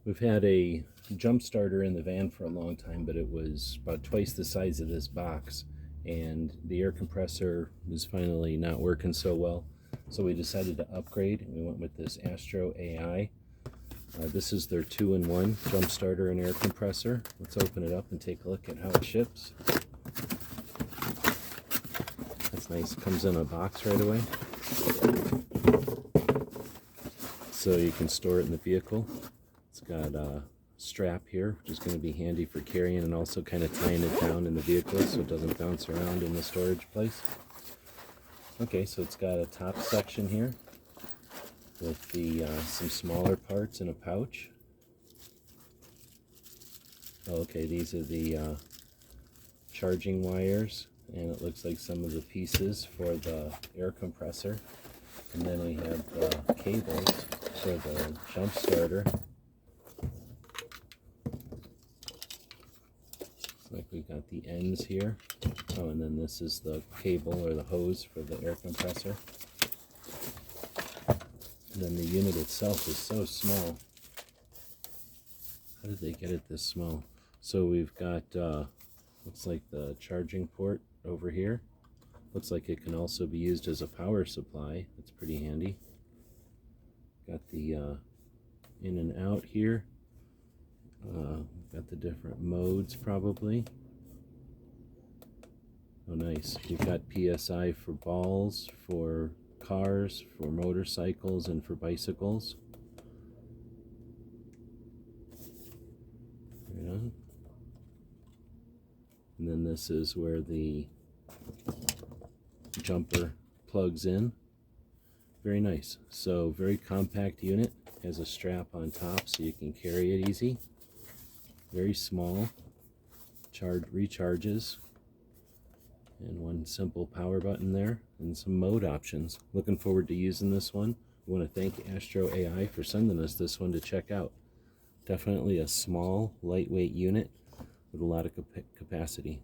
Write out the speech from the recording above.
We've had a jump starter in the van for a long time, but it was about twice the size of this box, and the air compressor was finally not working so well. So we decided to upgrade, and we went with this AstroAI. This is their 2-in-1 jump starter and air compressor. Let's open it up and take a look at how it ships. That's nice. It comes in a box right away, so you can store it in the vehicle. It's got a strap here, which is going to be handy for carrying and also kind of tying it down in the vehicle so it doesn't bounce around in the storage place. Okay, so it's got a top section here with the some smaller parts in a pouch. Okay, these are the charging wires, and it looks like some of the pieces for the air compressor. And then we have the cables for the jump starter. Like we got the ends here. Oh, and then this is the cable or the hose for the air compressor. And then the unit itself is so small. How did they get it this small? So we've got, looks like the charging port over here. Looks like it can also be used as a power supply. That's pretty handy. Got the in and out here. Got the different modes probably. Oh, nice. You've got PSI for balls, for cars, for motorcycles, and for bicycles. Right on. And then this is where the jumper plugs in. Very nice. So very compact unit. Has a strap on top so you can carry it easy. Very small. Recharges. And one simple power button there, and some mode options. Looking forward to using this one. I want to thank AstroAI for sending us this one to check out. Definitely a small, lightweight unit with a lot of capacity.